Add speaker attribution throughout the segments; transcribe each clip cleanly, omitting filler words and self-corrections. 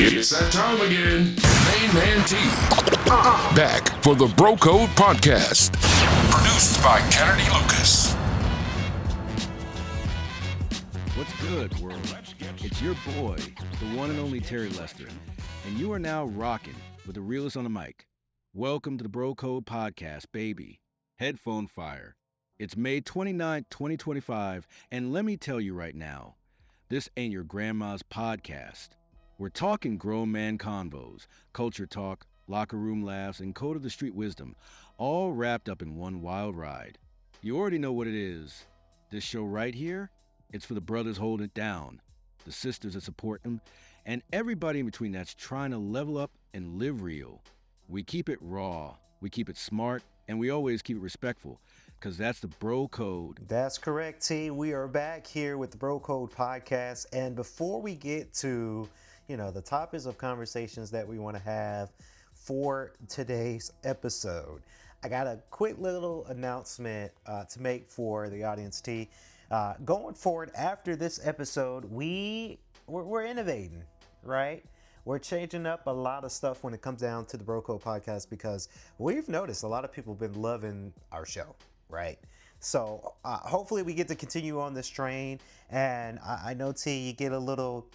Speaker 1: It's that time again. Main Man T. Back for the Bro Code Podcast. Produced by Kennedy Lucas.
Speaker 2: What's good, world? It's your boy, the one and only Terry Lester, and you are now rocking with the realest on the mic. Welcome to the Bro Code Podcast, baby. Headphone fire. It's May 29th, 2025, and let me tell you right now, this ain't your grandma's podcast. We're talking grown man convos, culture talk, locker room laughs, and code of the street wisdom, all wrapped up in one wild ride. You already know what it is. This show right here, it's for the brothers holding it down, the sisters that support them, and everybody in between that's trying to level up and live real. We keep it raw, we keep it smart, and we always keep it respectful, because that's the Bro Code.
Speaker 3: That's correct, T. We are back here with the Bro Code Podcast, and before we get to the topics of conversations that we want to have for today's episode, I got a quick little announcement to make for the audience, T. Going forward after this episode, we're innovating, right? We're changing up a lot of stuff when it comes down to the Bro Code Podcast because we've noticed a lot of people have been loving our show, right? So hopefully we get to continue on this train. And I know, T, you get a little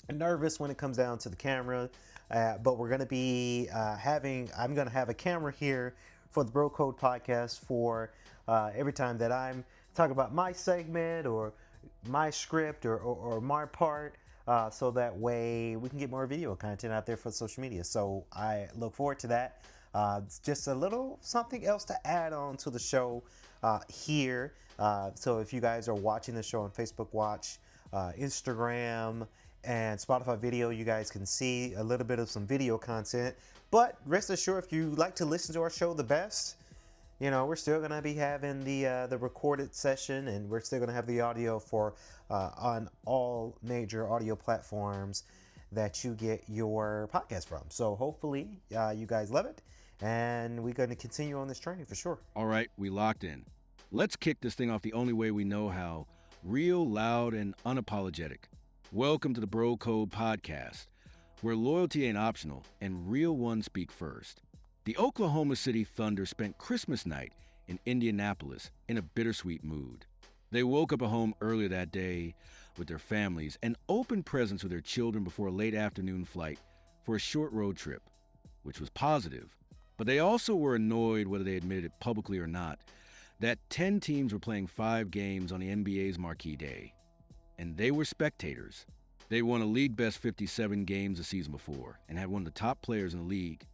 Speaker 3: nervous when it comes down to the camera, but we're going to be I'm going to have a camera here for the Bro Code Podcast for every time that I'm talking about my segment or my script or my part, so that way we can get more video content out there for social media. So I look forward to that. It's just a little something else to add on to the show here. So if you guys are watching the show on Facebook Watch, Instagram, and Spotify video, you guys can see a little bit of some video content. But rest assured, if you like to listen to our show the best, we're still going to be having the recorded session, and we're still going to have the audio for on all major audio platforms that you get your podcast from. So hopefully you guys love it, and we're going to continue on this journey for sure.
Speaker 2: All right, we locked in. Let's kick this thing off the only way we know how, real, loud, and unapologetic. Welcome to the Bro Code Podcast, where loyalty ain't optional and real ones speak first. The Oklahoma City Thunder spent Christmas night in Indianapolis in a bittersweet mood. They woke up at home earlier that day with their families and opened presents with their children before a late afternoon flight for a short road trip, which was positive. But they also were annoyed, whether they admitted it publicly or not, that 10 teams were playing 5 games on the NBA's marquee day. And they were spectators. They won a league best 57 games the season before and had one of the top players in the league,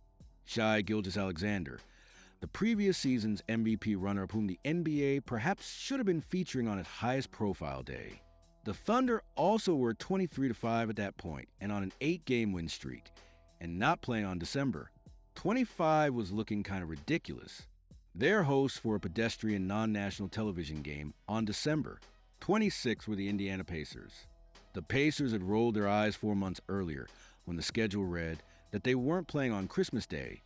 Speaker 2: Shai Gilgeous-Alexander, the previous season's MVP runner-up whom the NBA perhaps should have been featuring on its highest profile day. The Thunder also were 23-5 at that point and on an 8-game win streak, and not playing on December. 25 was looking kind of ridiculous. Their hosts for a pedestrian non-national television game on December. 26 were the Indiana Pacers. The Pacers had rolled their eyes 4 months earlier when the schedule read that they weren't playing on Christmas Day,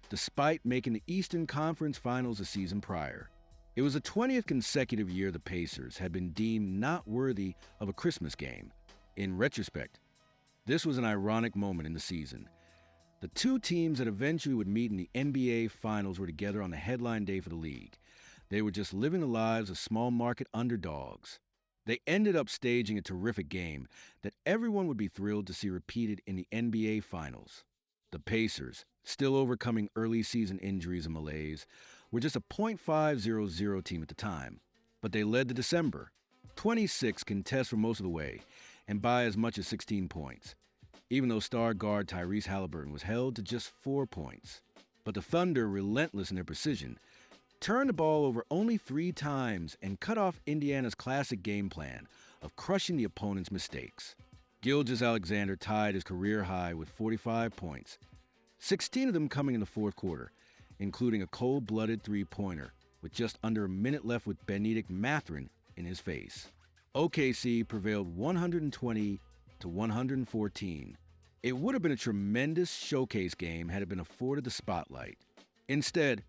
Speaker 2: despite making the Eastern Conference Finals the season prior. It was the 20th consecutive year the Pacers had been deemed not worthy of a Christmas game. In retrospect, this was an ironic moment in the season. The two teams that eventually would meet in the NBA Finals were together on the headline day for the league. They were just living the lives of small market underdogs. They ended up staging a terrific game that everyone would be thrilled to see repeated in the NBA Finals. The Pacers, still overcoming early season injuries and malaise, were just a .500 team at the time, but they led the December. 26 contests for most of the way, and by as much as 16 points, even though star guard Tyrese Halliburton was held to just 4 points. But the Thunder, relentless in their precision, turned the ball over only 3 times and cut off Indiana's classic game plan of crushing the opponent's mistakes. Gilgeous-Alexander tied his career high with 45 points, 16 of them coming in the fourth quarter, including a cold-blooded three-pointer with just under a minute left with Benedict Mathurin in his face. OKC prevailed 120-114. It would have been a tremendous showcase game had it been afforded the spotlight. Instead,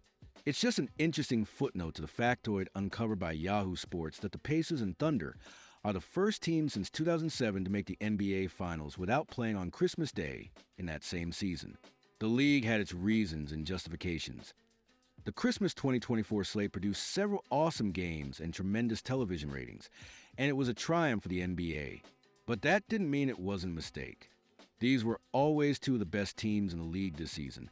Speaker 2: it's just an interesting footnote to the factoid uncovered by Yahoo Sports that the Pacers and Thunder are the first team since 2007 to make the NBA Finals without playing on Christmas Day in that same season. The league had its reasons and justifications. The Christmas 2024 slate produced several awesome games and tremendous television ratings, and it was a triumph for the NBA. But that didn't mean it wasn't a mistake. These were always two of the best teams in the league this season,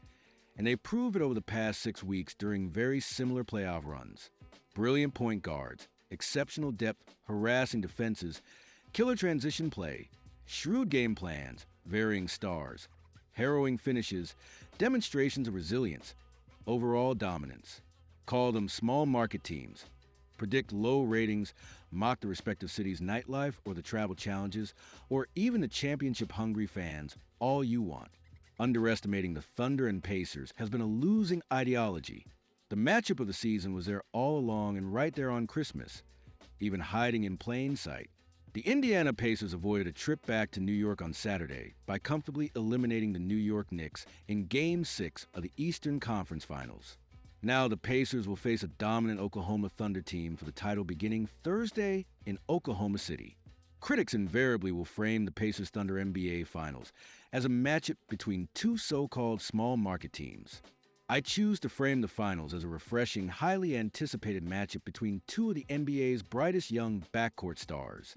Speaker 2: and they proved it over the past 6 weeks during very similar playoff runs. Brilliant point guards, exceptional depth, harassing defenses, killer transition play, shrewd game plans, varying stars, harrowing finishes, demonstrations of resilience, overall dominance. Call them small market teams. Predict low ratings, mock the respective city's nightlife or the travel challenges, or even the championship-hungry fans, all you want. Underestimating the Thunder and Pacers has been a losing ideology. The matchup of the season was there all along and right there on Christmas, even hiding in plain sight. The Indiana Pacers avoided a trip back to New York on Saturday by comfortably eliminating the New York Knicks in Game 6 of the Eastern Conference Finals. Now the Pacers will face a dominant Oklahoma Thunder team for the title beginning Thursday in Oklahoma City. Critics invariably will frame the Pacers-Thunder NBA Finals as a matchup between two so-called small market teams. I choose to frame the finals as a refreshing, highly anticipated matchup between two of the NBA's brightest young backcourt stars,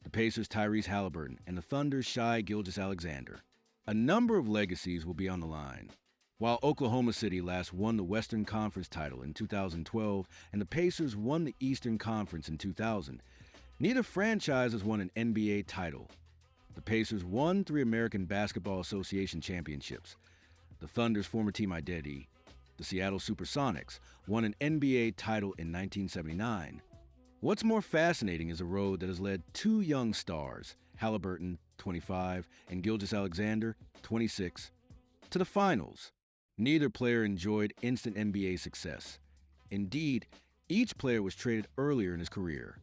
Speaker 2: the Pacers' Tyrese Haliburton and the Thunder's Shai Gilgeous-Alexander. A number of legacies will be on the line. While Oklahoma City last won the Western Conference title in 2012 and the Pacers won the Eastern Conference in 2000, neither franchise has won an NBA title. The Pacers won 3 American Basketball Association championships. The Thunder's former team identity, the Seattle Supersonics, won an NBA title in 1979. What's more fascinating is a road that has led 2 young stars, Haliburton, 25, and Gilgeous-Alexander, 26, to the finals. Neither player enjoyed instant NBA success. Indeed, each player was traded earlier in his career.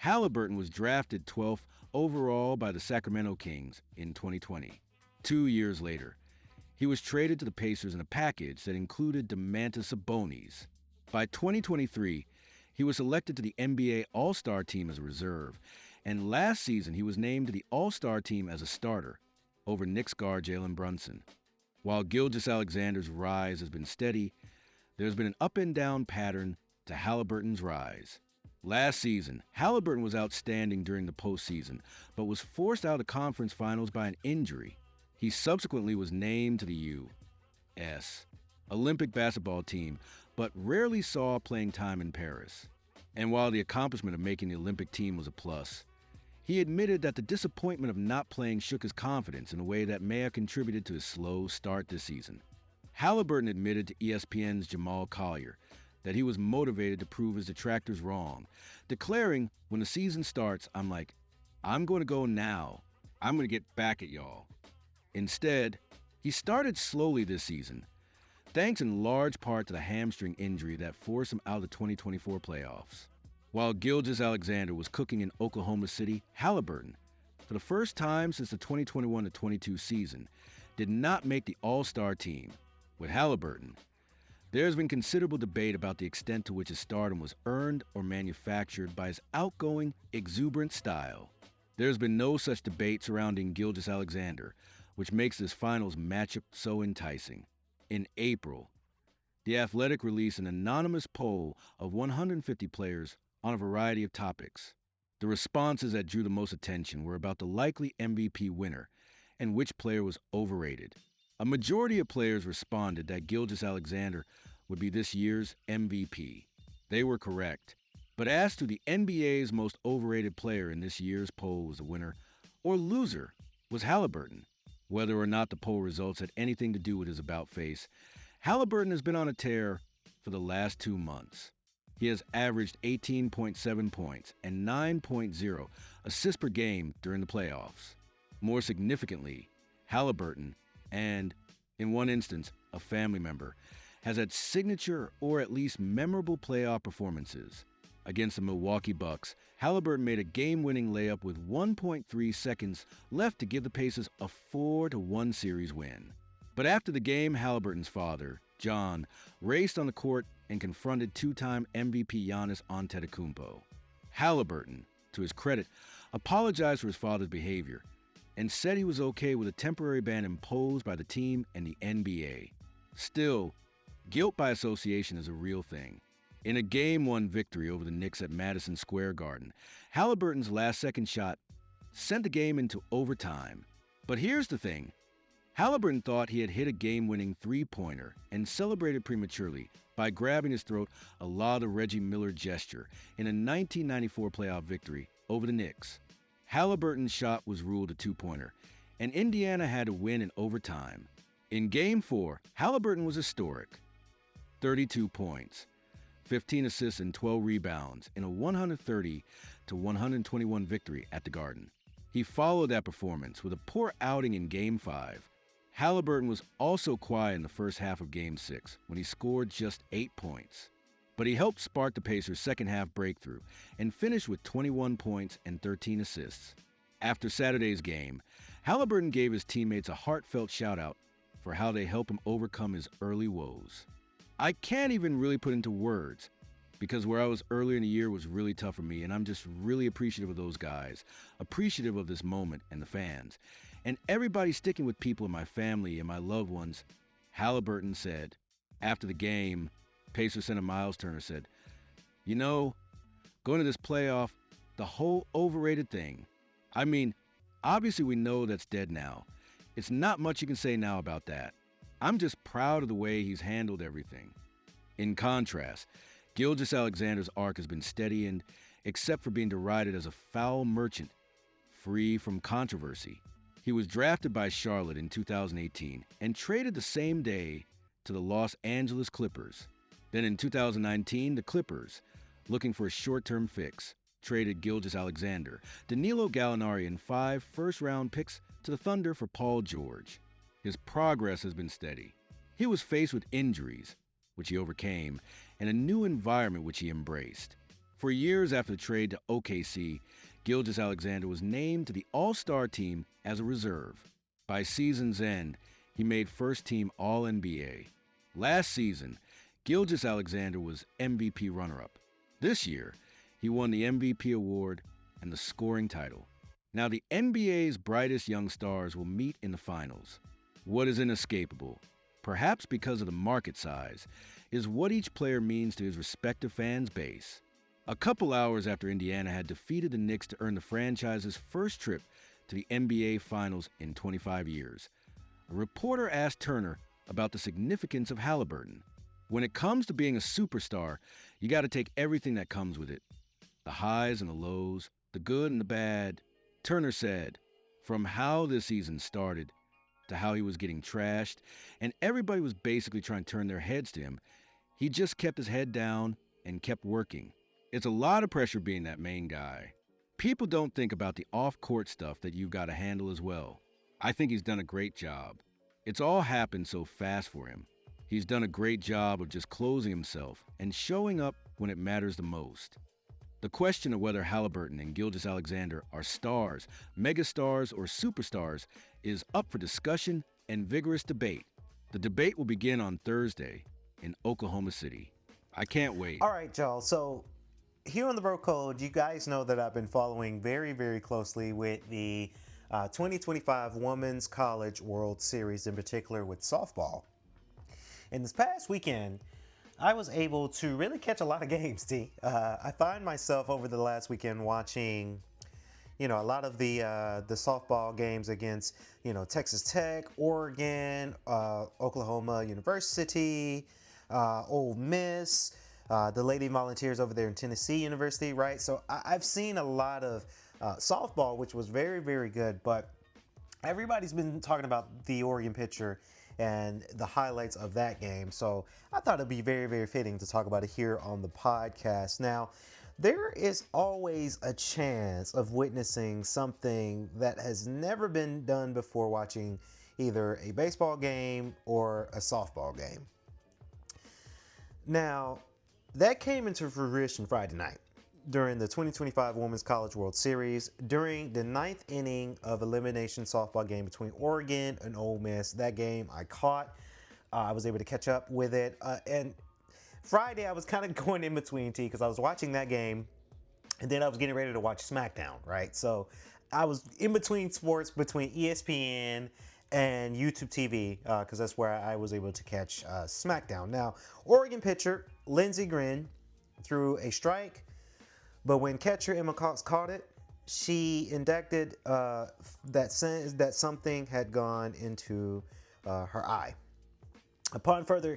Speaker 2: Haliburton was drafted 12th overall by the Sacramento Kings in 2020. 2 years later, he was traded to the Pacers in a package that included Domantas Sabonis. By 2023, he was selected to the NBA All-Star team as a reserve, and last season he was named to the All-Star team as a starter over Knicks guard Jalen Brunson. While Gilgeous-Alexander's rise has been steady, there's been an up-and-down pattern to Haliburton's rise. Last season, Haliburton was outstanding during the postseason, but was forced out of conference finals by an injury. He subsequently was named to the U.S. Olympic basketball team, but rarely saw playing time in Paris. And while the accomplishment of making the Olympic team was a plus, he admitted that the disappointment of not playing shook his confidence in a way that may have contributed to his slow start this season. Haliburton admitted to ESPN's Jamal Collier that he was motivated to prove his detractors wrong, declaring, "When the season starts, I'm going to go now. I'm going to get back at y'all." Instead, he started slowly this season, thanks in large part to the hamstring injury that forced him out of the 2024 playoffs. While Gilgeous-Alexander was cooking in Oklahoma City, Haliburton, for the first time since the 2021-22 season, did not make the All-Star team. With Haliburton, there has been considerable debate about the extent to which his stardom was earned or manufactured by his outgoing, exuberant style. There has been no such debate surrounding Gilgeous-Alexander, which makes this finals matchup so enticing. In April, The Athletic released an anonymous poll of 150 players on a variety of topics. The responses that drew the most attention were about the likely MVP winner and which player was overrated. A majority of players responded that Gilgeous-Alexander would be this year's MVP. They were correct. But as to the NBA's most overrated player in this year's poll was the winner or loser was Haliburton. Whether or not the poll results had anything to do with his about-face, Haliburton has been on a tear for the last 2 months. He has averaged 18.7 points and 9.0 assists per game during the playoffs. More significantly, Haliburton, and in one instance, a family member, has had signature or at least memorable playoff performances. Against the Milwaukee Bucks, Haliburton made a game-winning layup with 1.3 seconds left to give the Pacers a 4-1 series win. But after the game, Haliburton's father, John, raced on the court and confronted 2-time MVP Giannis Antetokounmpo. Haliburton, to his credit, apologized for his father's behavior and said he was okay with a temporary ban imposed by the team and the NBA. Still, guilt by association is a real thing. In a Game 1 victory over the Knicks at Madison Square Garden, Halliburton's last-second shot sent the game into overtime. But here's the thing. Halliburton thought he had hit a game-winning three-pointer and celebrated prematurely by grabbing his throat a la the Reggie Miller gesture in a 1994 playoff victory over the Knicks. Halliburton's shot was ruled a two-pointer, and Indiana had to win in overtime. In Game 4, Halliburton was historic. 32 points, 15 assists and 12 rebounds in a 130-121 victory at the Garden. He followed that performance with a poor outing in Game 5. Halliburton was also quiet in the first half of Game 6 when he scored just 8 points. But he helped spark the Pacers' second-half breakthrough and finished with 21 points and 13 assists. After Saturday's game, Halliburton gave his teammates a heartfelt shout-out for how they helped him overcome his early woes. I can't even really put into words because where I was earlier in the year was really tough for me, and I'm just really appreciative of those guys, appreciative of this moment and the fans, and everybody sticking with people in my family and my loved ones. Halliburton said. After the game, Pacers center Miles Turner said, "You know, going to this playoff, the whole overrated thing. I mean, obviously we know that's dead now. It's not much you can say now about that. I'm just proud of the way he's handled everything." In contrast, Gilgeous-Alexander's arc has been steady and, except for being derided as a foul merchant, free from controversy. He was drafted by Charlotte in 2018 and traded the same day to the Los Angeles Clippers. Then in 2019, the Clippers, looking for a short-term fix, traded Gilgeous-Alexander, Danilo Gallinari, and 5 first-round picks to the Thunder for Paul George. His progress has been steady. He was faced with injuries, which he overcame, and a new environment which he embraced. For years after the trade to OKC, Gilgeous-Alexander was named to the All-Star team as a reserve. By season's end, he made first-team All-NBA. Last season, Gilgeous-Alexander was MVP runner-up. This year, he won the MVP award and the scoring title. Now, the NBA's brightest young stars will meet in the finals. What is inescapable, perhaps because of the market size, is what each player means to his respective fans base. A couple hours after Indiana had defeated the Knicks to earn the franchise's first trip to the NBA Finals in 25 years, a reporter asked Turner about the significance of Halliburton. "When it comes to being a superstar, you got to take everything that comes with it. The highs and the lows, the good and the bad." Turner said, from how this season started to how he was getting trashed, and everybody was basically trying to turn their heads to him, he just kept his head down and kept working. It's a lot of pressure being that main guy. People don't think about the off-court stuff that you've got to handle as well. I think he's done a great job. It's all happened so fast for him. He's done a great job of just closing himself and showing up when it matters the most. The question of whether Halliburton and Gilgeous-Alexander are stars, megastars, or superstars is up for discussion and vigorous debate. The debate will begin on Thursday in Oklahoma City. I can't wait.
Speaker 3: All right, y'all. So here on the Bro Code, you guys know that I've been following very, very closely with the 2025 Women's College World Series, in particular with softball. And this past weekend, I was able to really catch a lot of games, T. I find myself over the last weekend watching, a lot of the softball games against, Texas Tech, Oregon, Oklahoma University, Ole Miss, the Lady Volunteers over there in Tennessee University, right? So I've seen a lot of softball, which was very, very good, but everybody's been talking about the Oregon pitcher and the highlights of that game. So I thought it'd be very, very fitting to talk about it here on the podcast. Now, there is always a chance of witnessing something that has never been done before watching either a baseball game or a softball game. Now, that came into fruition Friday night during the 2025 Women's College World Series during the 9th inning of elimination softball game between Oregon and Ole Miss. That game I caught. I was able to catch up with it. And Friday I was kind of going in between, T, because I was watching that game and then I was getting ready to watch SmackDown, right? So I was in between sports, between ESPN and YouTube TV, because that's where I was able to catch SmackDown. Now, Oregon pitcher Lindsey Green threw a strike, but when catcher Emma Cox caught it, she indicted that something had gone into her eye. Upon further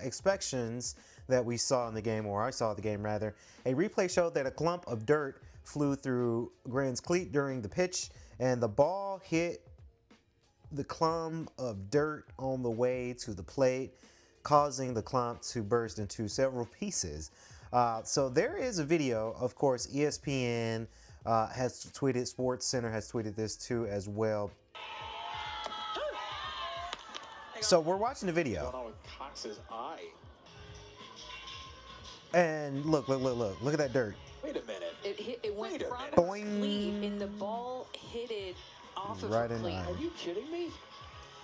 Speaker 3: inspections that we saw in the game, or I saw the game rather, a replay showed that a clump of dirt flew through Gren's cleat during the pitch, and the ball hit the clump of dirt on the way to the plate, causing the clump to burst into several pieces. So there is a video. Of course, ESPN has tweeted, Sports Center has tweeted this too as well. So we're watching the video.
Speaker 4: What's going on with Cox's eye?
Speaker 3: And look at that dirt.
Speaker 4: Wait a minute.
Speaker 5: It went from her
Speaker 3: Boing.
Speaker 5: cleat, and the ball hit it off of
Speaker 3: Right
Speaker 5: her
Speaker 3: in the
Speaker 5: cleat.
Speaker 3: eye.
Speaker 4: Are you kidding me?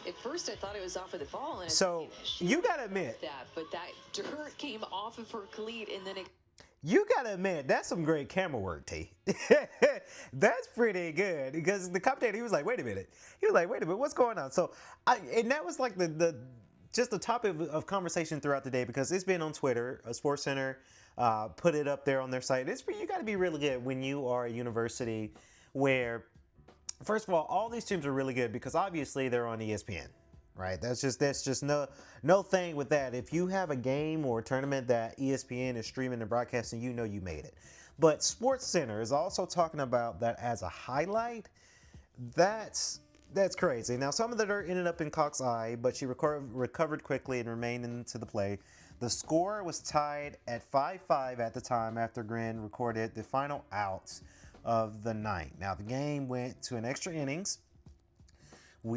Speaker 5: At first, I thought it was off of the ball, and
Speaker 3: So you gotta admit,
Speaker 5: but that dirt came off of her cleat, and then it.
Speaker 3: you gotta admit, that's some great camera work, T. That's pretty good, because the commentator, he was like, wait a minute. He was like, wait a minute, what's going on? So, and that was like just the topic of conversation throughout the day, because it's been on Twitter. Sports Center put it up there on their site. You gotta be really good when you are a university where, first of all these teams are really good because obviously they're on ESPN. Right, that's just no thing with that. If you have a game or a tournament that ESPN is streaming and broadcasting, you know you made it. But Sports Center is also talking about that as a highlight. That's crazy. Now, some of the dirt ended up in Cox's eye, but she recovered quickly and remained into the play. The score was tied at 5-5 at the time after Gren recorded the final out of the night. Now, the game went to an extra innings.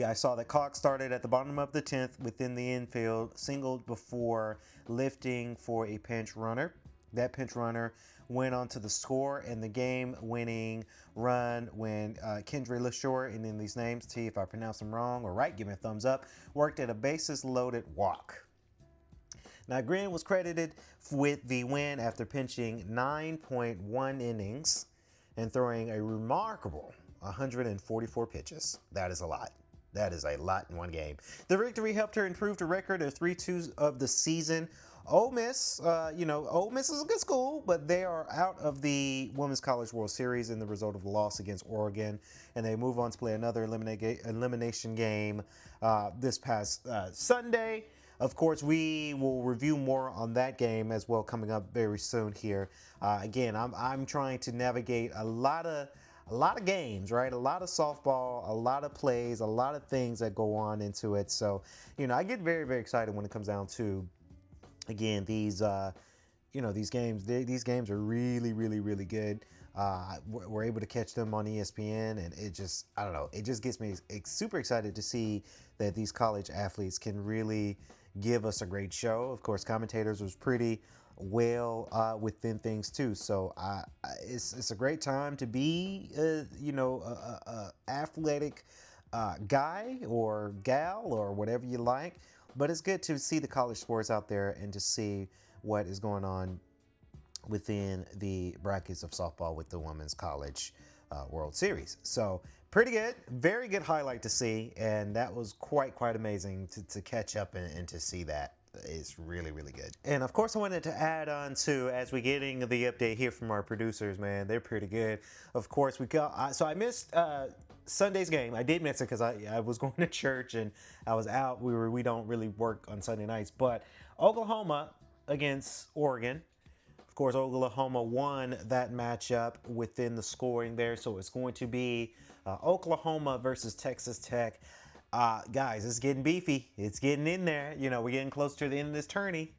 Speaker 3: I saw that Cox started at the bottom of the 10th within the infield, singled before lifting for a pinch runner. That pinch runner went on to the score and the game-winning run when Kendra LaShore, and in these names, T, if I pronounce them wrong or right, give me a thumbs up, worked at a bases-loaded walk. Now, Gren was credited with the win after pinching 9.1 innings and throwing a remarkable 144 pitches. That is a lot. That is a lot in one game. The victory helped her improve the record of 3-2 of the season. Ole Miss, Ole Miss is a good school, but they are out of the Women's College World Series in the result of the loss against Oregon, and they move on to play another elimination game this past Sunday. Of course, we will review more on that game as well coming up very soon here. Again, I'm trying to navigate a lot of games, right? A lot of softball, a lot of plays, a lot of things that go on into it. So, I get very, very excited when it comes down to, again, these games. These games are really, really, really good. We're able to catch them on ESPN, and it just gets me super excited to see that these college athletes can really give us a great show. Of course, commentators was pretty well within things too. So it's a great time to be a athletic guy or gal or whatever you like. But it's good to see the college sports out there and to see what is going on within the brackets of softball with the Women's College World Series. So pretty good, very good highlight to see, and that was quite amazing to catch up and to see that. It's really, really good. And of course, I wanted to add on to, as we're getting the update here from our producers, man, they're pretty good. Of course, so I missed Sunday's game. I did miss it because I was going to church and I was out. We don't really work on Sunday nights, but Oklahoma against Oregon. Of course, Oklahoma won that matchup within the scoring there, so it's going to be Oklahoma versus Texas Tech. Guys, it's getting beefy. It's getting in there. We're getting close to the end of this tourney.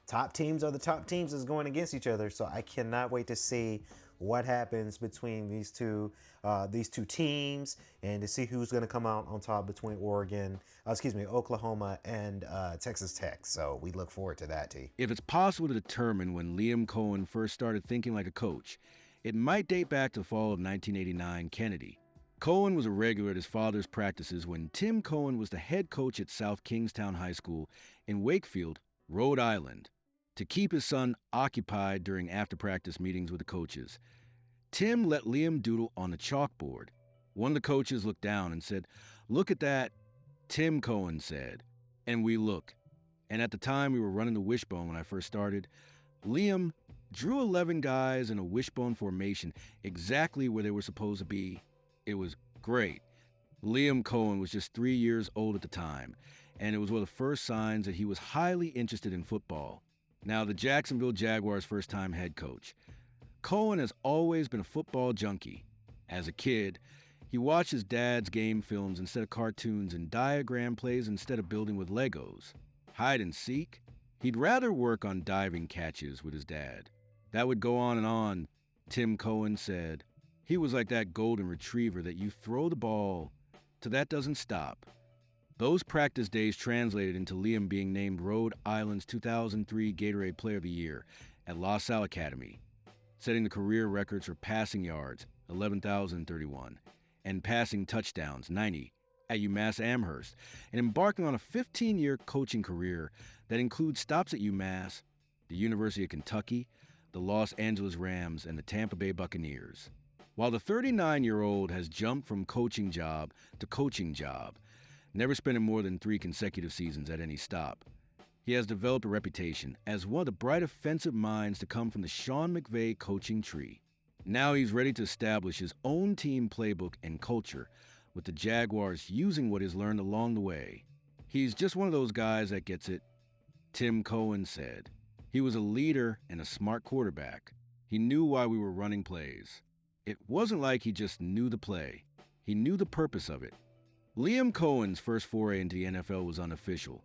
Speaker 3: Top teams are the top teams is going against each other. So I cannot wait to see what happens between these two teams and to see who's going to come out on top between Oklahoma and Texas Tech. So we look forward to that, T.
Speaker 2: If it's possible to determine when Liam Cohen first started thinking like a coach, it might date back to the fall of 1989 Kennedy. Cohen was a regular at his father's practices when Tim Cohen was the head coach at South Kingstown High School in Wakefield, Rhode Island, to keep his son occupied during after-practice meetings with the coaches. Tim let Liam doodle on the chalkboard. One of the coaches looked down and said, "Look at that," Tim Cohen said. And we looked. And at the time we were running the wishbone when I first started, Liam drew 11 guys in a wishbone formation exactly where they were supposed to be. It was great. Liam Cohen was just 3 years old at the time, and it was one of the first signs that he was highly interested in football. Now, the Jacksonville Jaguars' first-time head coach. Cohen has always been a football junkie. As a kid, he watched his dad's game films instead of cartoons and diagram plays instead of building with Legos. Hide and seek? He'd rather work on diving catches with his dad. That would go on, Tim Cohen said. He was like that golden retriever that you throw the ball till that doesn't stop. Those practice days translated into Liam being named Rhode Island's 2003 Gatorade Player of the Year at La Salle Academy, setting the career records for passing yards, 11,031, and passing touchdowns, 90, at UMass Amherst, and embarking on a 15-year coaching career that includes stops at UMass, the University of Kentucky, the Los Angeles Rams, and the Tampa Bay Buccaneers. While the 39-year-old has jumped from coaching job to coaching job, never spending more than 3 consecutive seasons at any stop, he has developed a reputation as one of the bright offensive minds to come from the Sean McVay coaching tree. Now he's ready to establish his own team playbook and culture, with the Jaguars using what he's learned along the way. He's just one of those guys that gets it, Tim Cohen said. He was a leader and a smart quarterback. He knew why we were running plays. It wasn't like he just knew the play. He knew the purpose of it. Liam Cohen's first foray into the NFL was unofficial,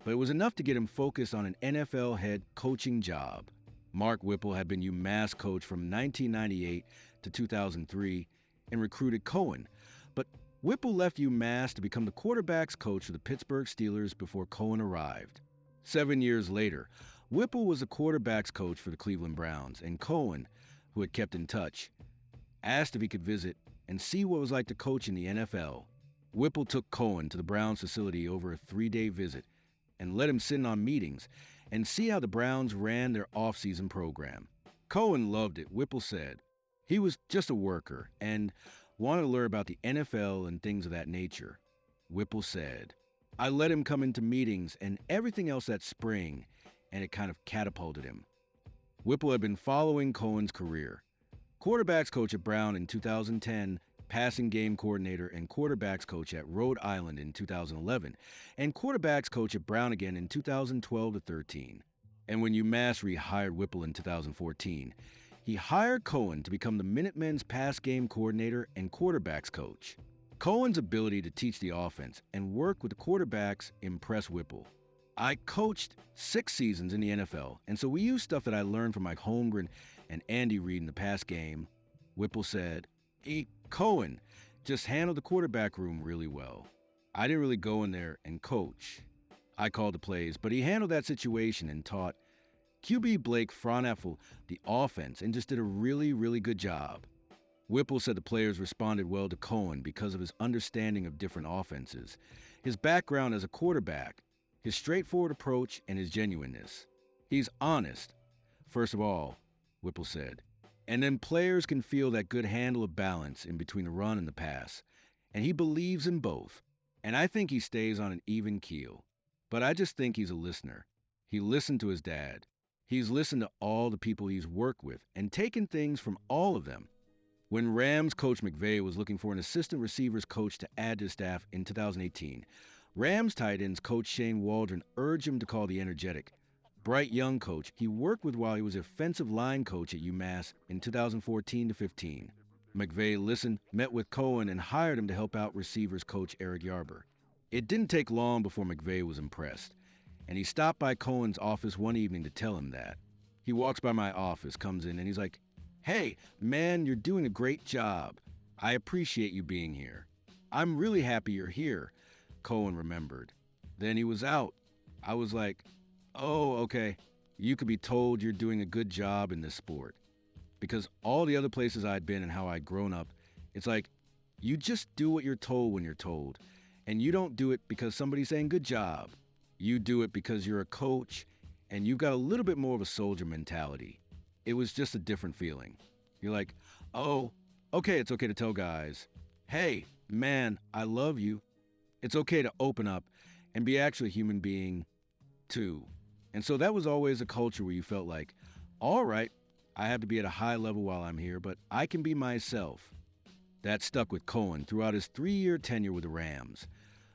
Speaker 2: but it was enough to get him focused on an NFL head coaching job. Mark Whipple had been UMass coach from 1998 to 2003 and recruited Cohen, but Whipple left UMass to become the quarterback's coach for the Pittsburgh Steelers before Cohen arrived. 7 years later, Whipple was the quarterback's coach for the Cleveland Browns, and Cohen, who had kept in touch, asked if he could visit and see what it was like to coach in the NFL. Whipple took Cohen to the Browns facility over a 3-day visit and let him sit in on meetings and see how the Browns ran their off-season program. Cohen loved it, Whipple said. He was just a worker and wanted to learn about the NFL and things of that nature. Whipple said, "I let him come into meetings and everything else that spring, and it kind of catapulted him." Whipple had been following Cohen's career. Quarterbacks coach at Brown in 2010, passing game coordinator and quarterbacks coach at Rhode Island in 2011, and quarterbacks coach at Brown again in 2012 to 13. And when UMass rehired Whipple in 2014, he hired Cohen to become the Minutemen's pass game coordinator and quarterbacks coach. Cohen's ability to teach the offense and work with the quarterbacks impressed Whipple. "I coached 6 seasons in the NFL, and so we used stuff that I learned from Mike Holmgren and Andy Reid in the pass game," Whipple said. Cohen just handled the quarterback room really well. I didn't really go in there and coach. I called the plays, but he handled that situation and taught QB Blake Froneffel the offense and just did a really, really good job. Whipple said the players responded well to Cohen because of his understanding of different offenses, his background as a quarterback, his straightforward approach, and his genuineness. "He's honest, first of all," Whipple said. "And then players can feel that good handle of balance in between the run and the pass. And he believes in both. And I think he stays on an even keel. But I just think he's a listener. He listened to his dad. He's listened to all the people he's worked with and taken things from all of them." When Rams coach McVay was looking for an assistant receivers coach to add to his staff in 2018, Rams tight ends coach Shane Waldron urged him to call the energetic, bright young coach he worked with while he was offensive line coach at UMass in 2014 to 15. McVay listened, met with Cohen, and hired him to help out receivers coach Eric Yarber. It didn't take long before McVay was impressed, and he stopped by Cohen's office one evening to tell him that. He walks by my office, comes in, and he's like, "Hey, man, you're doing a great job. I appreciate you being here. I'm really happy you're here," Cohen remembered. Then he was out. I was like, "Oh, okay. You could be told you're doing a good job in this sport." Because all the other places I'd been and how I'd grown up, it's like, you just do what you're told when you're told. And you don't do it because somebody's saying good job. You do it because you're a coach and you've got a little bit more of a soldier mentality. It was just a different feeling. You're like, oh, okay, it's okay to tell guys, hey, man, I love you. It's okay to open up and be actually a human being too. And so that was always a culture where you felt like, all right, I have to be at a high level while I'm here, but I can be myself. That stuck with Cohen throughout his 3-year tenure with the Rams,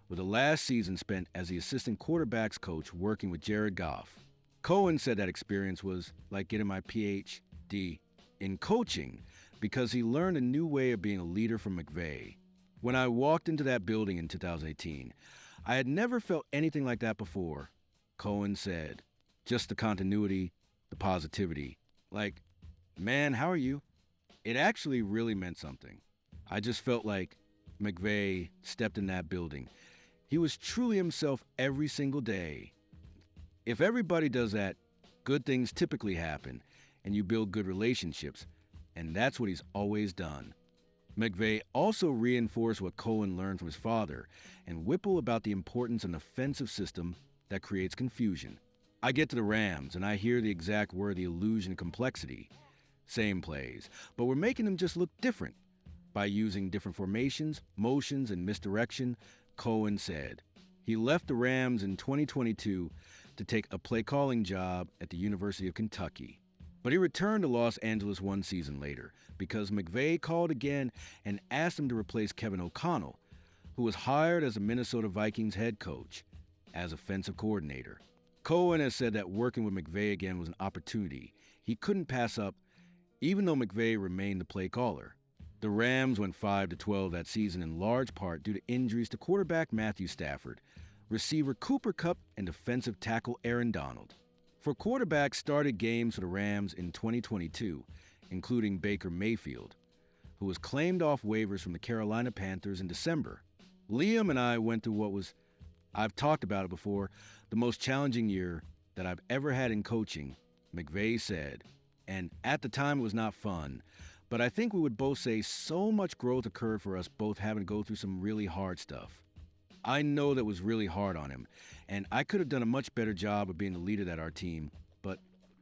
Speaker 2: with the last season spent as the assistant quarterbacks coach working with Jared Goff. Cohen said that experience was like getting my PhD in coaching because he learned a new way of being a leader from McVay. When I walked into that building in 2018, I had never felt anything like that before, Cohen said. Just the continuity, the positivity. Like, man, how are you? It actually really meant something. I just felt like McVay stepped in that building. He was truly himself every single day. If everybody does that, good things typically happen, and you build good relationships, and that's what he's always done. McVay also reinforced what Cohen learned from his father and Whipple about the importance of an offensive system that creates confusion. I get to the Rams, and I hear the exact word, the illusion of complexity. Same plays, but we're making them just look different. By using different formations, motions, and misdirection, Cohen said. He left the Rams in 2022 to take a play-calling job at the University of Kentucky. But he returned to Los Angeles one season later because McVay called again and asked him to replace Kevin O'Connell, who was hired as a Minnesota Vikings head coach, as offensive coordinator. Cohen has said that working with McVay again was an opportunity he couldn't pass up, even though McVay remained the play caller. The Rams went 5-12 that season in large part due to injuries to quarterback Matthew Stafford, receiver Cooper Kupp, and defensive tackle Aaron Donald. For quarterbacks started games for the Rams in 2022, including Baker Mayfield, who was claimed off waivers from the Carolina Panthers in December. Liam and I went through what was, I've talked about it before, the most challenging year that I've ever had in coaching, McVay said. And at the time it was not fun, but I think we would both say so much growth occurred for us both having to go through some really hard stuff. I know that was really hard on him, and I could have done a much better job of being the leader of our team, but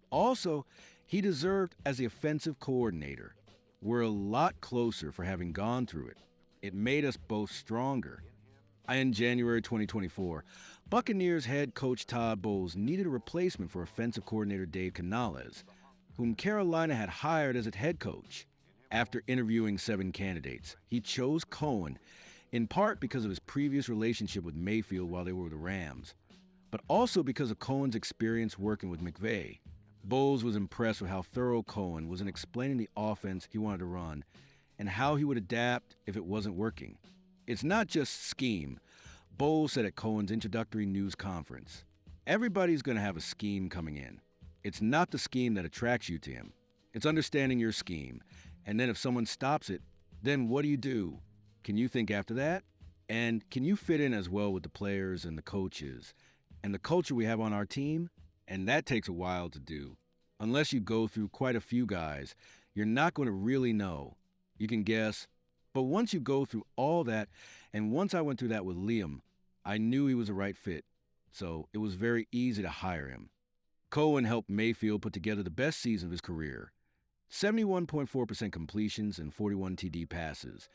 Speaker 2: also, he deserved as the offensive coordinator. We're a lot closer for having gone through it. It made us both stronger. In January 2024, Buccaneers head coach Todd Bowles needed a replacement for offensive coordinator Dave Canales, whom Carolina had hired as its head coach. After interviewing 7 candidates, he chose Cohen, in part because of his previous relationship with Mayfield while they were with the Rams, but also because of Cohen's experience working with McVay. Bowles was impressed with how thorough Cohen was in explaining the offense he wanted to run and how he would adapt if it wasn't working. It's not just scheme, Bowles said at Cohen's introductory news conference. Everybody's going to have a scheme coming in. It's not the scheme that attracts you to him. It's understanding your scheme. And then if someone stops it, then what do? Can you think after that? And can you fit in as well with the players and the coaches and the culture we have on our team? And that takes a while to do. Unless you go through quite a few guys, you're not going to really know. You can guess. But once you go through all that, and once I went through that with Liam, I knew he was the right fit. So it was very easy to hire him. Cohen helped Mayfield put together the best season of his career. 71.4% completions and 41 TD passes,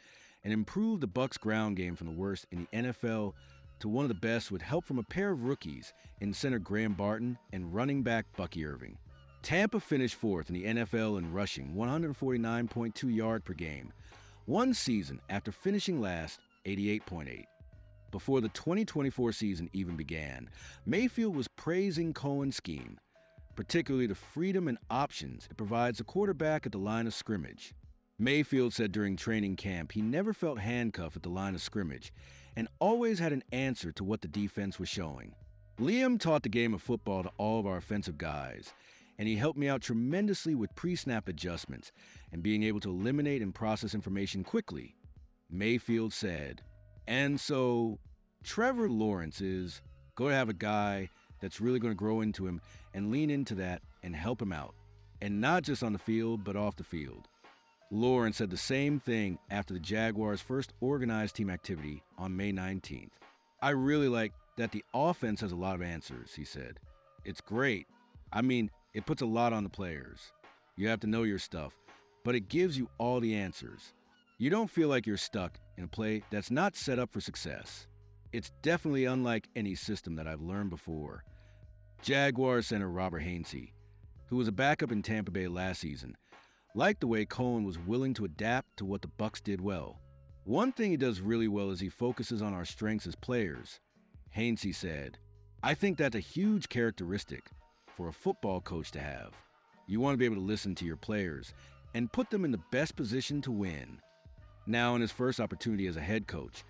Speaker 2: and improved the Bucs' ground game from the worst in the NFL to one of the best with help from a pair of rookies in center Graham Barton and running back Bucky Irving. Tampa finished 4th in the NFL in rushing, 149.2 yards per game, one season after finishing last, 88.8. Before the 2024 season even began, Mayfield was praising Cohen's scheme, particularly the freedom and options it provides the quarterback at the line of scrimmage. Mayfield said during training camp he never felt handcuffed at the line of scrimmage and always had an answer to what the defense was showing. Liam taught the game of football to all of our offensive guys, and he helped me out tremendously with pre-snap adjustments and being able to eliminate and process information quickly, Mayfield said. And so, Trevor Lawrence is going to have a guy that's really going to grow into him and lean into that and help him out. And not just on the field, but off the field. Lawrence said the same thing after the Jaguars' first organized team activity on May 19th. I really like that the offense has a lot of answers, he said. It's great. I mean, it puts a lot on the players. You have to know your stuff. but it gives you all the answers. You don't feel like you're stuck in a play that's not set up for success. It's definitely unlike any system that I've learned before. Jaguars center Robert Hainsey, who was a backup in Tampa Bay last season, liked the way Cohen was willing to adapt to what the Bucs did well. One thing he does really well is he focuses on our strengths as players. Hainsey said, "I think that's a huge characteristic for a football coach to have. You want to be able to listen to your players and put them in the best position to win." Now in his first opportunity as a head coach,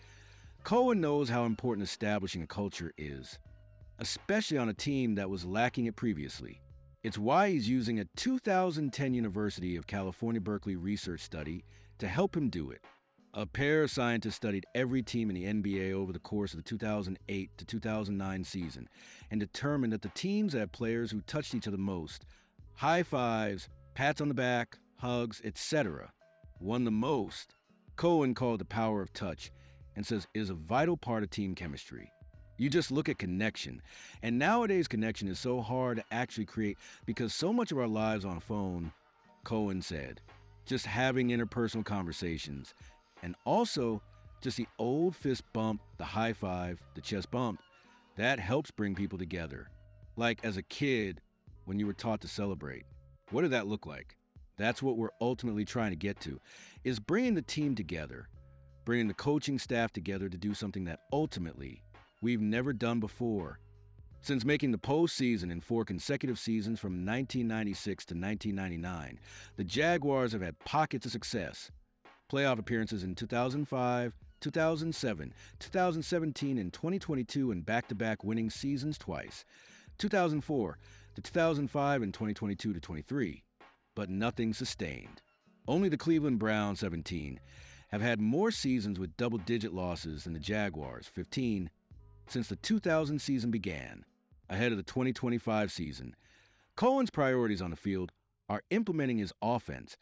Speaker 2: Cohen knows how important establishing a culture is, especially on a team that was lacking it previously. It's why he's using a 2010 University of California, Berkeley research study to help him do it. A pair of scientists studied every team in the NBA over the course of the 2008 to 2009 season and determined that the teams that had players who touched each other most, high fives, pats on the back, hugs, etc., won the most. Cohen called the power of touch and says it is a vital part of team chemistry. You just look at connection, and nowadays connection is so hard to actually create because so much of our lives on phone, Cohen said, just having interpersonal conversations, and also just the old fist bump, the high five, the chest bump, that helps bring people together. Like as a kid, when you were taught to celebrate. What did that look like? That's what we're ultimately trying to get to, is bringing the team together, bringing the coaching staff together to do something that ultimately we've never done before. Since making the postseason in 4 consecutive seasons from 1996 to 1999, the Jaguars have had pockets of success. Playoff appearances in 2005, 2007, 2017, and 2022 in back-to-back winning seasons twice, 2004 to 2005 and 2022 to 23. But nothing sustained. Only the Cleveland Browns, 17, have had more seasons with double-digit losses than the Jaguars, 15, since the 2000 season began. Ahead of the 2025 season, Cohen's priorities on the field are implementing his offense,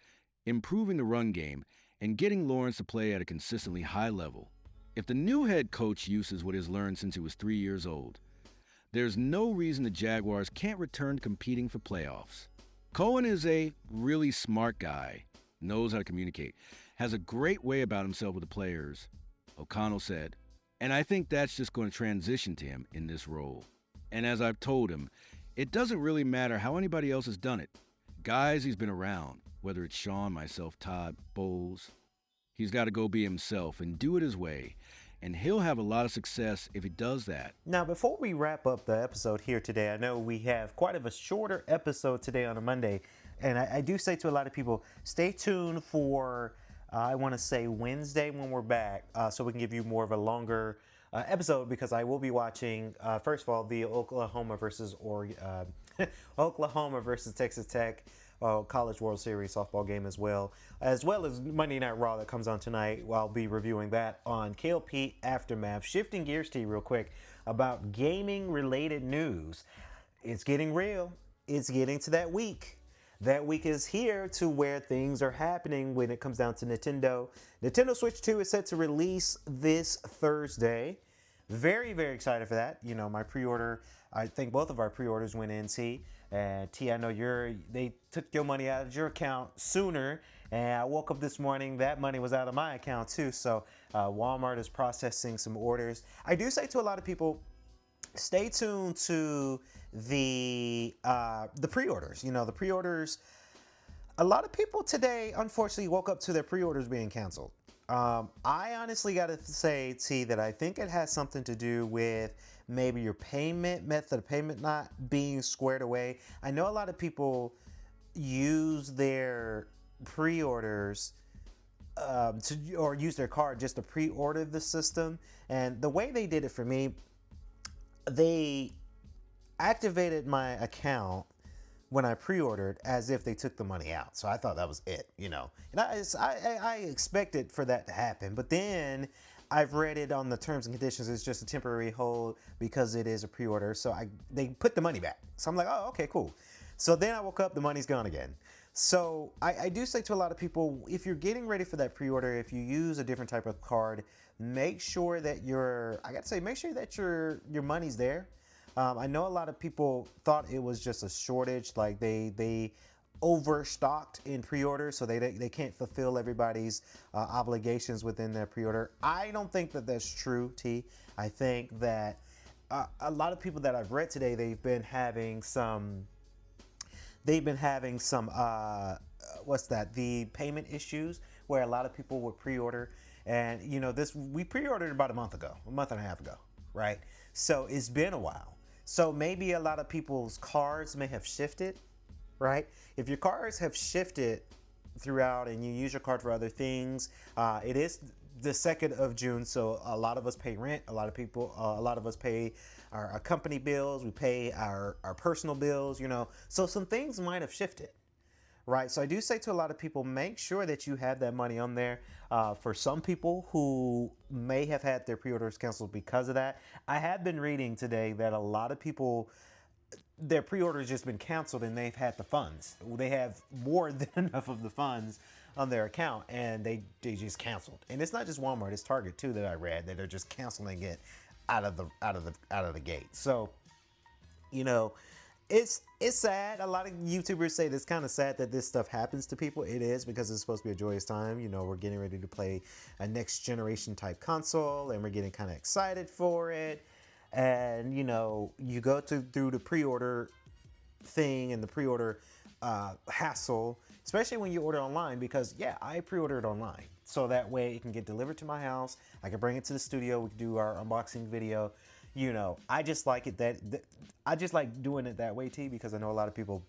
Speaker 2: improving the run game, and getting Lawrence to play at a consistently high level. If the new head coach uses what he's learned since he was 3 years old, there's no reason the Jaguars can't return to competing for playoffs. Cohen is a really smart guy, knows how to communicate, has a great way about himself with the players, O'Connell said, and I think that's just going to transition to him in this role. And as I've told him, it doesn't really matter how anybody else has done it. Guys he's been around, whether it's Sean, myself, Todd, Bowles, he's got to go be himself and do it his way. And he'll have a lot of success if he does that.
Speaker 3: Now, before we wrap up the episode here today, I know we have quite of a shorter episode today on a Monday. And I do say to a lot of people, stay tuned for, I want to say Wednesday when we're back, so we can give you more of a longer episode, because I will be watching, first of all, the Oklahoma versus Texas Tech College World Series softball game as well as Monday Night Raw that comes on tonight. I'll be reviewing that on K.L.P. Aftermath. Shifting gears to you real quick about gaming related news. It's getting real. It's getting to that week. That week is here to where things are happening when it comes down to Nintendo. Nintendo Switch 2 is set to release this Thursday. Very, very excited for that. You know, my pre-order, I think both of our pre-orders went in, T. And T, I know they took your money out of your account sooner. And I woke up this morning, that money was out of my account too. So Walmart is processing some orders. I do say to a lot of people, stay tuned to the pre-orders. You know, the pre-orders, a lot of people today, unfortunately, woke up to their pre-orders being canceled. I honestly got to say, T, that I think it has something to do with maybe your method of payment not being squared away. I know a lot of people use their pre-orders or use their card just to pre-order the system. And the way they did it for me, they activated my account when I pre-ordered as if they took the money out. So I thought that was it, you know. And I expected for that to happen. But then I've read it on the terms and conditions. It's just a temporary hold because it is a pre-order. So they put the money back. So I'm like, oh, okay, cool. So then I woke up, the money's gone again. So I do say to a lot of people, if you're getting ready for that pre-order, if you use a different type of card, make sure that your money's there. I know a lot of people thought it was just a shortage, like they overstocked in pre-order, so they can't fulfill everybody's obligations within their pre-order. I don't think that that's true, T. I think that a lot of people that I've read today, they've been having some what's that, the payment issues, where a lot of people would pre-order, and we pre-ordered about a month and a half ago, right? So it's been a while. So maybe a lot of people's cards may have shifted, right? If your cards have shifted throughout and you use your card for other things, it is the 2nd of June, so a lot of us pay rent. A lot of us pay our company bills. We pay our personal bills, So some things might have shifted, right? So I do say to a lot of people, make sure that you have that money on there. For some people who may have had their pre-orders canceled because of that, I have been reading today that a lot of people, their pre-orders just been canceled and they've had the funds. They have more than enough of the funds on their account and they just canceled. And it's not just Walmart, it's Target too that I read that are just canceling it out of the gate. So, it's sad. A lot of YouTubers say it's kind of sad that this stuff happens to people. It is, because it's supposed to be a joyous time. We're getting ready to play a next generation type console and we're getting kind of excited for it. And you go through the pre-order thing and the pre-order hassle, especially when you order online, because I pre-ordered online so that way it can get delivered to my house. I can bring it to the studio. We can do our unboxing video. I just like it I just like doing it that way, T, because I know a lot of people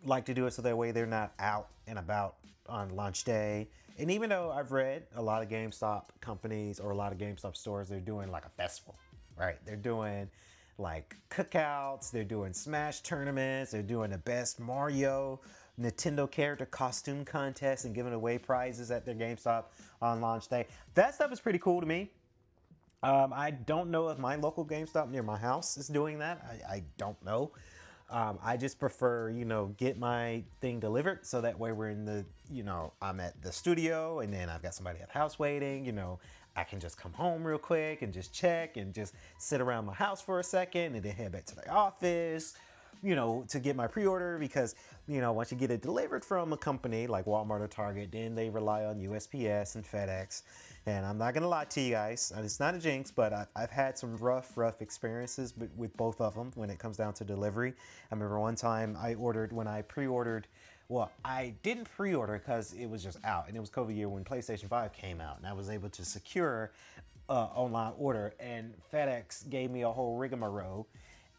Speaker 3: like to do it so that way they're not out and about on launch day. And even though I've read a lot of GameStop companies or a lot of GameStop stores, they're doing like a festival, right? They're doing like cookouts, they're doing Smash tournaments, they're doing the best Mario Nintendo character costume contest and giving away prizes at their GameStop on launch day. That stuff is pretty cool to me. I don't know if my local GameStop near my house is doing that. I don't know. I just prefer, get my thing delivered so that way we're in the, I'm at the studio and then I've got somebody at the house waiting, I can just come home real quick and just check and just sit around my house for a second and then head back to the office, to get my pre-order, because, once you get it delivered from a company like Walmart or Target, then they rely on USPS and FedEx. And I'm not going to lie to you guys, and it's not a jinx, but I've had some rough experiences with both of them when it comes down to delivery. I remember one time I didn't pre-order because it was just out, and it was COVID year when PlayStation 5 came out, and I was able to secure online order, and FedEx gave me a whole rigmarole,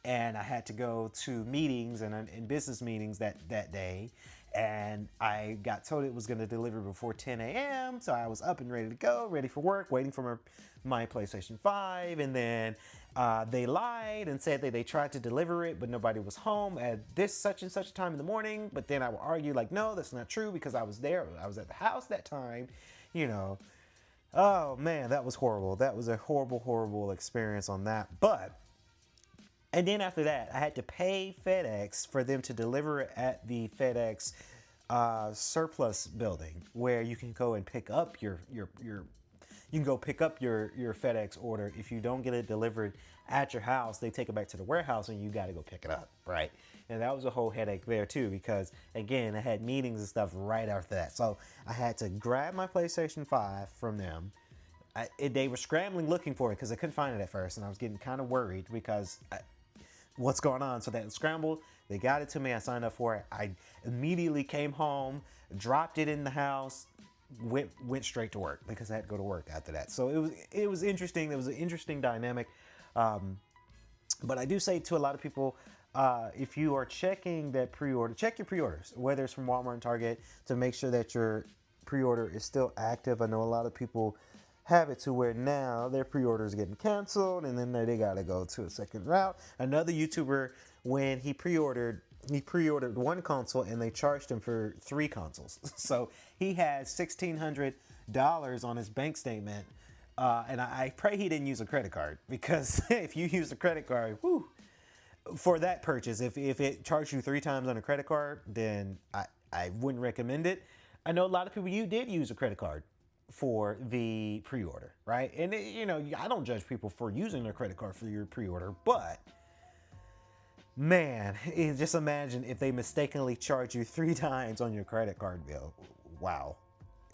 Speaker 3: and I had to go to meetings and business meetings that day. And I got told it was going to deliver before 10 a.m. So I was up and ready to go, ready for work, waiting for my PlayStation 5. And then they lied and said that they tried to deliver it, but nobody was home at this such and such time in the morning. But then I would argue like, no, that's not true, because I was there. I was at the house that time, Oh, man, that was horrible. That was a horrible experience on that. And then after that, I had to pay FedEx for them to deliver it at the FedEx surplus building, where you can go and pick up your FedEx order. If you don't get it delivered at your house, they take it back to the warehouse and you got to go pick it up, right? And that was a whole headache there too, because again, I had meetings and stuff right after that. So I had to grab my PlayStation 5 from them. They were scrambling looking for it because I couldn't find it at first, and I was getting kind of worried because what's going on? So that scrambled, they got it to me, I signed up for it. I immediately came home, dropped it in the house, went straight to work because I had to go to work after that. So it was interesting. There was an interesting dynamic. But I do say to a lot of people, if you are checking that pre-order, check your pre-orders, whether it's from Walmart and Target, to make sure that your pre-order is still active. I know a lot of people have it to where now their pre-order is getting canceled and then they got to go to a second route. Another YouTuber, when he pre-ordered one console and they charged him for 3 consoles. So he had $1,600 on his bank statement. And I pray he didn't use a credit card, because if you use a credit card, for that purchase, if it charged you 3 times on a credit card, then I wouldn't recommend it. I know a lot of people, you did use a credit card for the pre-order, right? And I don't judge people for using their credit card for your pre-order, but Man, just imagine if they mistakenly charge you 3 times on your credit card bill. Wow.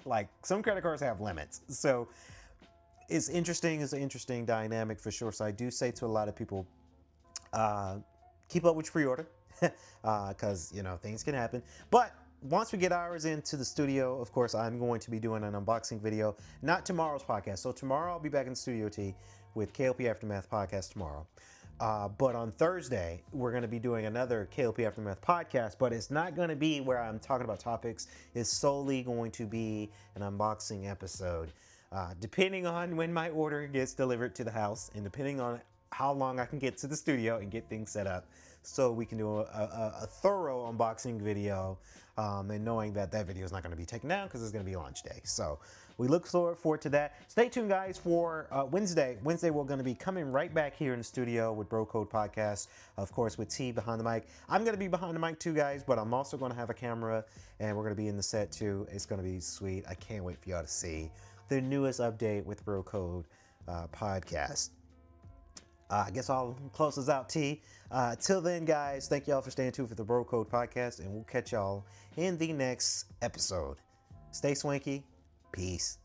Speaker 3: Like, some credit cards have limits. So it's interesting. It's an interesting dynamic for sure. So I do say to a lot of people, keep up with your pre-order because, things can happen. But once we get ours into the studio, of course, I'm going to be doing an unboxing video. Not tomorrow's podcast. So tomorrow I'll be back in the studio, T, with K.L.P. Aftermath podcast tomorrow. But on Thursday, we're going to be doing another K.L.P. Aftermath podcast, but it's not going to be where I'm talking about topics. It's solely going to be an unboxing episode. Depending on when my order gets delivered to the house and depending on how long I can get to the studio and get things set up so we can do a thorough unboxing video, and knowing that video is not going to be taken down because it's going to be launch day. So we look forward to that. Stay tuned, guys, for Wednesday. Wednesday, we're going to be coming right back here in the studio with Bro Code Podcast, of course, with T behind the mic. I'm going to be behind the mic too, guys, but I'm also going to have a camera, and we're going to be in the set too. It's going to be sweet. I can't wait for y'all to see the newest update with Bro Code Podcast. I guess I'll close this out, T. Till then, guys, thank y'all for staying tuned for the Bro Code Podcast, and we'll catch y'all in the next episode. Stay swanky. Peace.